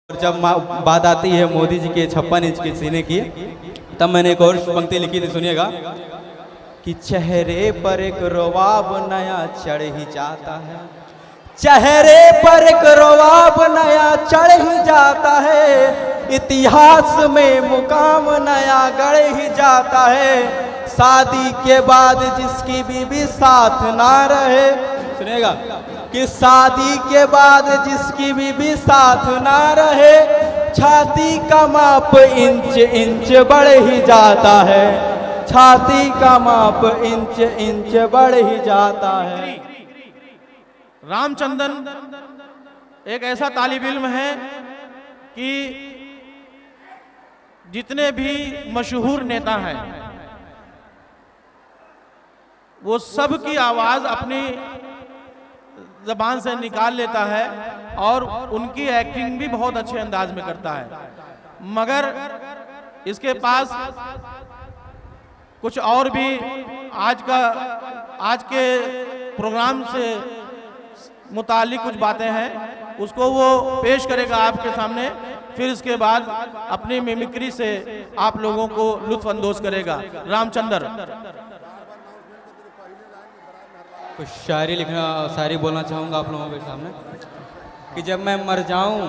और जब बात आती है मोदी जी के 56 इंच के सीने की, तब मैंने एक और पंक्ति लिखी थी, सुनिएगा कि चेहरे पर एक रवाब नया चढ़ ही जाता है, चेहरे पर एक रवाब नया चढ़ ही जाता है, इतिहास में मुकाम नया गढ़ ही जाता है, शादी के बाद जिसकी बीवी साथ ना रहे, सुनिएगा कि शादी के बाद जिसकी बीवी साथ ना रहे, छाती का माप इंच इंच बढ़ ही जाता है, छाती का माप इंच इंच बढ़ ही जाता है। रामचंद्रन एक ऐसा तालिब इल्म है कि जितने भी मशहूर नेता हैं वो सब की आवाज अपनी जबान से निकाल लेता है और उनकी एक्टिंग भी बहुत अच्छे अंदाज में करता है, मगर इसके पास कुछ और भी आज के प्रोग्राम से मुतालिक कुछ बातें हैं, उसको वो पेश करेगा आपके सामने, फिर इसके बाद अपनी मिमिक्री से आप लोगों को लुत्फ अंदोज करेगा। रामचंद्र कुछ शायरी लिखना, शायरी बोलना चाहूँगा आप लोगों के सामने कि जब मैं मर जाऊं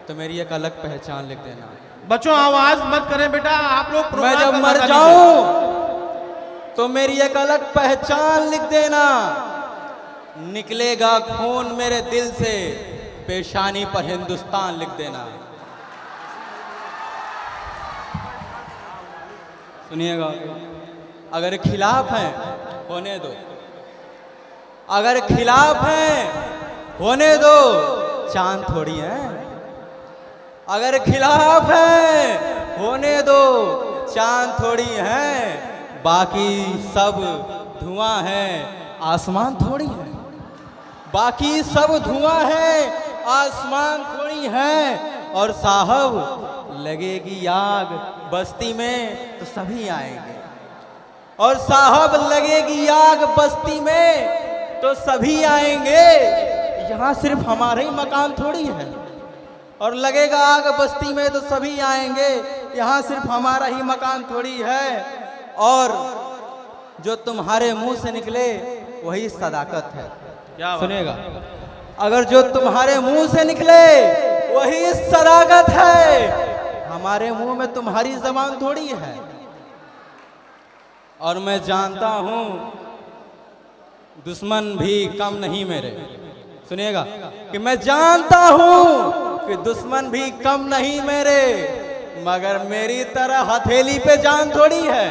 तो मेरी एक अलग पहचान लिख देना। बच्चों आवाज मत करें बेटा, आप लोग मैं जब मर जाऊं तो मेरी एक अलग पहचान लिख देना, निकलेगा खून मेरे दिल से, पेशानी पर हिंदुस्तान लिख देना। सुनिएगा, अगर खिलाफ हैं होने दो, अगर खिलाफ हैं होने दो, चांद थोड़ी है, अगर खिलाफ हैं होने दो, चांद थोड़ी है, बाकी सब धुआं है, आसमान थोड़ी है, बाकी सब धुआं है, आसमान थोड़ी है, और साहब लगेगी आग बस्ती में तो सभी आएंगे, और साहब लगेगी आग बस्ती में तो सभी आएंगे, यहाँ सिर्फ हमारा ही मकान थोड़ी है, और लगेगा आग बस्ती में तो सभी आएंगे, यहाँ सिर्फ हमारा ही मकान थोड़ी है, और जो तुम्हारे मुंह से निकले वही सदाकत है। सुनिएगा, अगर जो तुम्हारे मुंह से निकले वही सदाकत है, हमारे मुंह में तुम्हारी जबान थोड़ी है। और मैं जानता हूं दुश्मन भी कम नहीं मेरे, सुनिएगा कि मैं जानता हूं कि दुश्मन भी कम नहीं मेरे, मगर मेरी तरह हथेली पे जान थोड़ी है।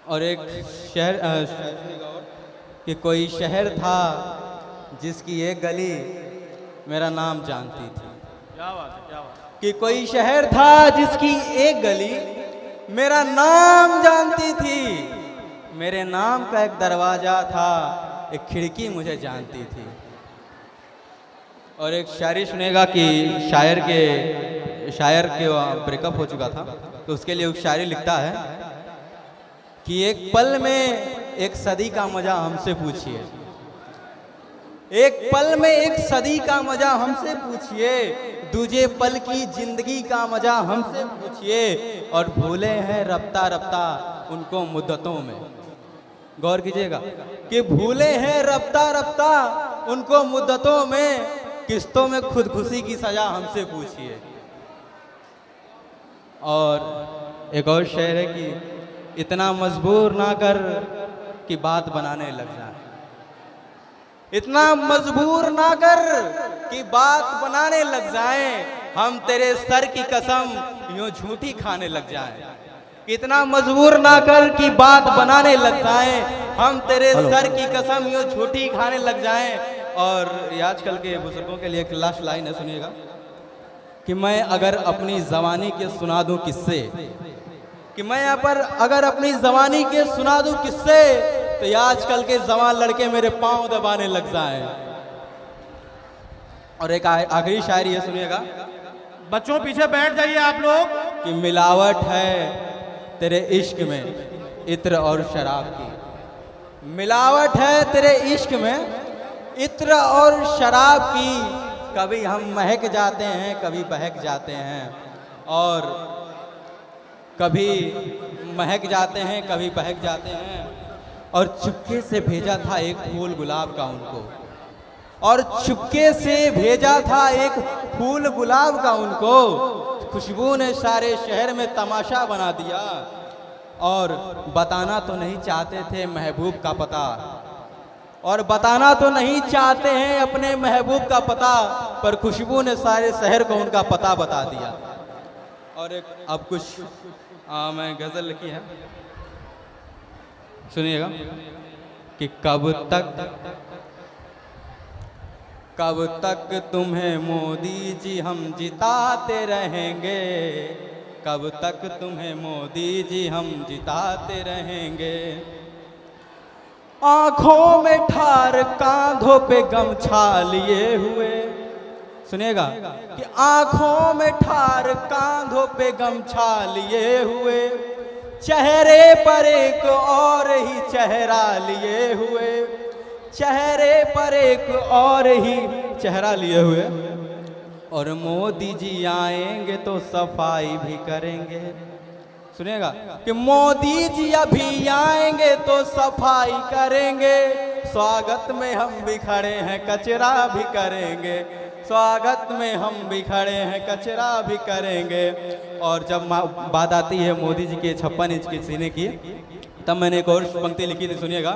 और एक शहर कि कोई शहर था जिसकी एक गली मेरा नाम जानती थी, क्या बात है, क्या बात। कि कोई शहर था जिसकी एक गली मेरा नाम जानती थी, मेरे नाम का एक दरवाजा था, एक खिड़की मुझे जानती थी। और एक शायरी सुनेगा कि शायर के ब्रेकअप हो चुका था, तो उसके लिए एक शायरी लिखता है कि एक पल में एक सदी का मजा हमसे पूछिए, एक पल में एक सदी का मजा हमसे पूछिए, दूजे पल की जिंदगी का मजा हमसे पूछिए, और भूले हैं रफ्ता रफ्ता उनको मुद्दतों में। गौर कीजिएगा कि भूले हैं रफ्ता रफ्ता उनको मुद्दतों में, किस्तों में खुदकुशी की सजा हमसे पूछिए। और एक और शेर है कि इतना मजबूर ना कर कि बात बनाने लग जाए, इतना मजबूर ना कर कि बात बनाने लग जाएं, हम तेरे सर की कसम यूं झूठी खाने लग जाएं। इतना मजबूर ना कर कि बात बनाने लग जाएं, हम तेरे सर की कसम यूं झूठी खाने लग जाएं। और आजकल के बुजुर्गों के लिए एक लास्ट लाइन है, सुनिएगा कि मैं अगर अपनी जवानी के सुना दूं किस्से, कि मैं अगर अपनी जवानी के सुना दूं किस्से, तो ये आजकल के जवान लड़के मेरे पांव दबाने लग जाएं। और एक आखिरी शायरी है, सुनिएगा। बच्चों पीछे बैठ जाइए आप लोग। कि मिलावट है तेरे इश्क में इत्र और शराब की, मिलावट है तेरे इश्क में इत्र और शराब की, कभी हम महक जाते हैं, कभी बहक जाते हैं, और कभी महक जाते हैं, कभी बहक जाते हैं। और चुपके से भेजा था एक फूल गुलाब का उनको, और चुपके से भेजा था एक फूल गुलाब का उनको। खुशबू ने सारे शहर में तमाशा बना दिया, और बताना तो नहीं चाहते थे महबूब का पता, और बताना तो नहीं चाहते हैं अपने महबूब का पता, पर खुशबू ने सारे शहर को उनका पता बता दिया। और एक अब कुछ मैं गज़ल लिखी है, सुनिएगा कि कब तक तुम्हें मोदी जी हम जिताते रहेंगे, कब तक तुम्हें मोदी जी हम जिताते रहेंगे। आंखों में ठार, कांधों पे गमछा लिए हुए, सुनिएगा कि आंखों में ठार, कांधों पे गमछा लिए हुए, चेहरे पर एक और ही चेहरा लिए हुए, चेहरे पर एक और ही चेहरा लिए हुए। और मोदी जी आएंगे तो सफाई भी करेंगे, सुनिएगा कि मोदी जी अभी आएंगे तो सफाई करेंगे, स्वागत में हम भी खड़े हैं कचरा भी करेंगे, स्वागत में हम भी खड़े हैं कचरा भी करेंगे। और जब बात आती है मोदी जी के 56 इंच के सीने की, तब मैंने एक और पंक्ति लिखी थी, सुनिएगा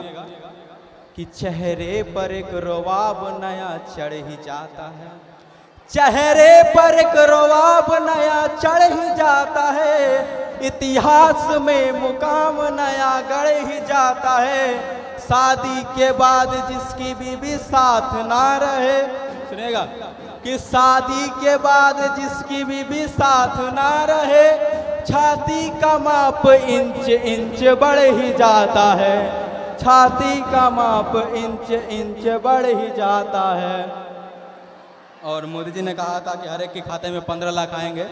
कि चेहरे पर एक रवाब नया चढ़ ही जाता है, चेहरे पर एक रवाब नया चढ़ ही जाता है, इतिहास में मुकाम नया गढ़ ही जाता है। शादी के बाद जिसकी बीवी साथ ना रहे, सुनिएगा कि शादी के बाद जिसकी बीवी साथ ना रहे, छाती का माप इंच इंच बढ़ ही जाता है, छाती का माप इंच इंच बढ़ ही जाता है। और मोदी जी ने कहा था कि हर एक के खाते में 15 लाख आएंगे,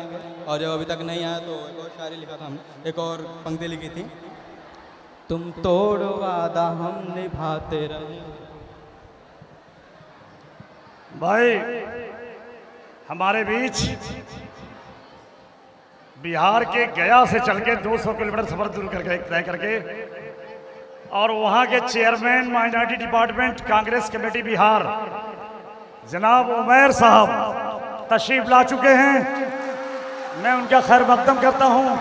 और जब अभी तक नहीं आया तो एक और शायरी लिखा था हमने, एक और पंक्ति लिखी थी, तुम तोड़ वादा हम निभाते रहे। भाई हमारे बीच बिहार के गया से चल के 200 किलोमीटर सफर दूर करके तय करके, और वहां के chairman minority department Congress committee Bihar जनाब उमैर साहब तशरीफ ला चुके हैं। मैं उनका खैर मकदम करता हूं।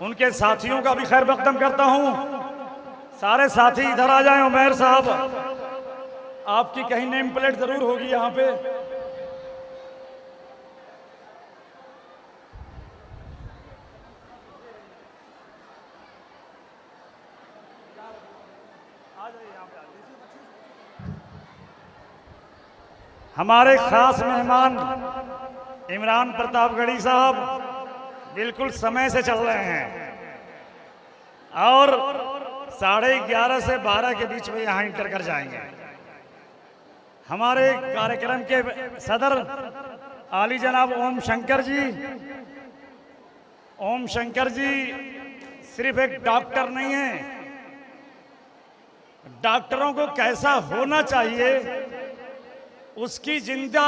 उनके साथियों का भी खैर मकदम करता हूं। सारे साथी इधर आ जाएं। उमैर साहब, आपकी कहीं नेम प्लेट जरूर होगी यहां पे। हमारे खास मेहमान इमरान प्रतापगढ़ी साहब बिल्कुल समय से चल रहे हैं, और 11:30 से 12 के बीच में यहाँ इंटर कर जाएंगे। हमारे कार्यक्रम के सदर आली जनाब ओम शंकर जी सिर्फ एक डॉक्टर नहीं है, डॉक्टरों को कैसा होना चाहिए उसकी जिंदा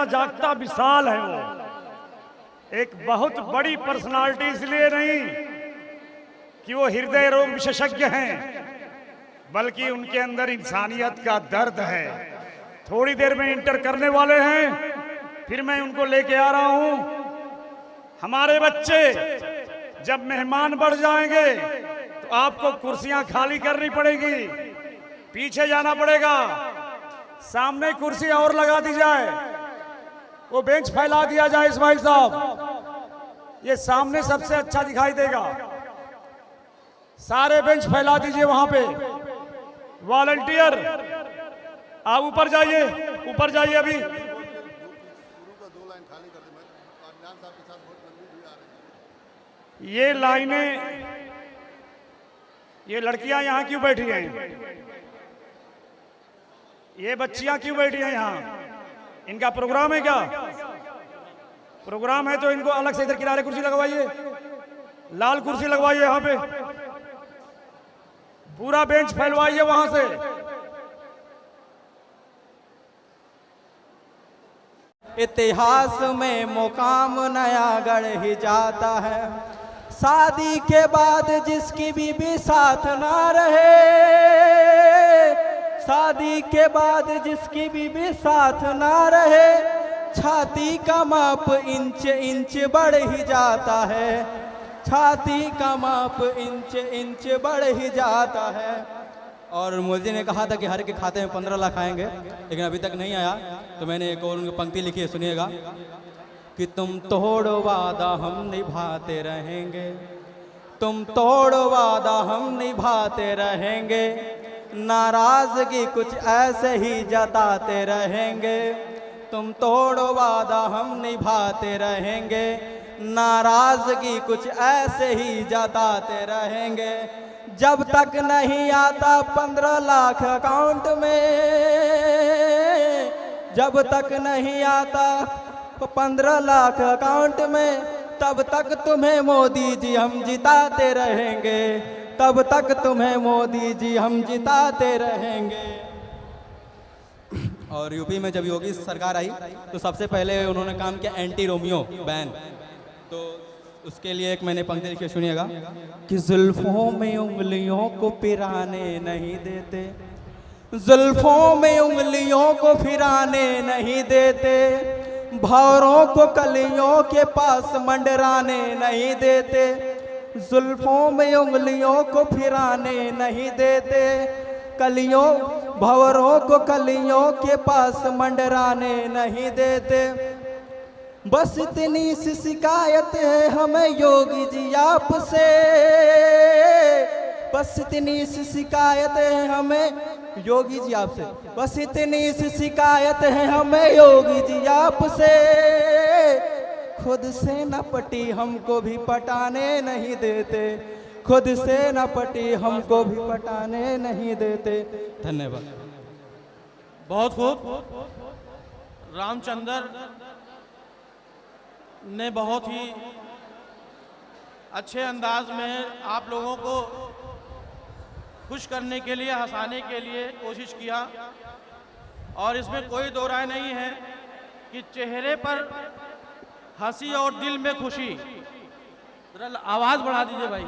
जागता मिसाल है। वो एक बहुत बड़ी पर्सनालिटी इसलिए नहीं कि वो हृदय रोग विशेषज्ञ हैं, बल्कि उनके अंदर इंसानियत का दर्द है। थोड़ी देर में इंटर करने वाले हैं, फिर मैं उनको लेके आ रहा हूं। हमारे बच्चे जब मेहमान बढ़ जाएंगे तो आपको कुर्सियां खाली करनी पड़ेगी, पीछे जाना पड़ेगा, सामने कुर्सी और लगा दी जाए, वो बेंच फैला दिया जाए। इस्माइल साहब, ये सामने सबसे अच्छा दिखाई देगा, सारे बेंच फैला दीजिए वहां पे। वॉलंटियर आप ऊपर जाइए, ऊपर जाइए। अभी ये लाइनें, ये लड़कियां यहां क्यों बैठी हैं? ये बच्चियां क्यों बैठी हैं यहाँ? इनका प्रोग्राम है क्या? प्रोग्राम है तो इनको अलग से इधर किनारे कुर्सी लगवाइए, लाल कुर्सी लगवाइए यहाँ पे। पूरा बेंच फैलवाइए वहां से। इतिहास में मुकाम नया गढ़ ही जाता है, शादी के बाद जिसकी बीवी साथ ना रहे, शादी के बाद जिसकी बीवी साथ ना रहे, छाती का माप इंच इंच बढ़ ही जाता है, छाती का माप इंच इंच बढ़ ही जाता है। और मोदी ने कहा था कि हर के खाते में 15 लाख आएंगे, लेकिन अभी तक नहीं आया। तो मैंने एक और उनकी पंक्ति लिखी है, सुनिएगा कि तुम तोड़ो वादा हम निभाते रहेंगे, तुम तोड़ो वादा हम निभाते रहेंगे, नाराजगी कुछ ऐसे ही जताते रहेंगे, तुम तोड़ो वादा हम निभाते रहेंगे, नाराजगी कुछ ऐसे ही जताते रहेंगे। जब तक नहीं आता 15 लाख अकाउंट में, जब तक नहीं आता 15 लाख अकाउंट में, तब तक तुम्हें मोदी जी हम जिताते रहेंगे, तब तक तुम्हें मोदी जी हम जिताते रहेंगे। और यूपी में जब योगी सरकार आई तो सबसे पहले उन्होंने काम किया एंटी रोमियो बैन। तो उसके लिए एक मैंने पंक्ति लिखी, सुनिएगा कि जुल्फों में उंगलियों को पिराने नहीं देते, जुल्फों में उंगलियों को फिराने नहीं देते, भौरों को कलियों के पास मंडराने नहीं देते, जुल्फों में उंगलियों को फिराने नहीं देते, कलियों भंवरों को कलियों के पास मंडराने नहीं देते। बस इतनी सी शिकायत है हमें योगी जी आपसे, बस इतनी सी शिकायत है हमें योगी जी आपसे, बस इतनी सी शिकायत है हमें योगी जी आपसे, खुद से न पटी हमको भी पटाने नहीं देते, खुद से न पटी हमको भी पटाने नहीं देते। धन्यवाद। बहुत खूब। रामचंद्र ने बहुत ही अच्छे अंदाज में आप लोगों को खुश करने के लिए, हंसाने के लिए कोशिश किया, और इसमें कोई दो राय नहीं है कि चेहरे पर हंसी और दिल में खुशी। जरा आवाज़ बढ़ा दीजिए भाई।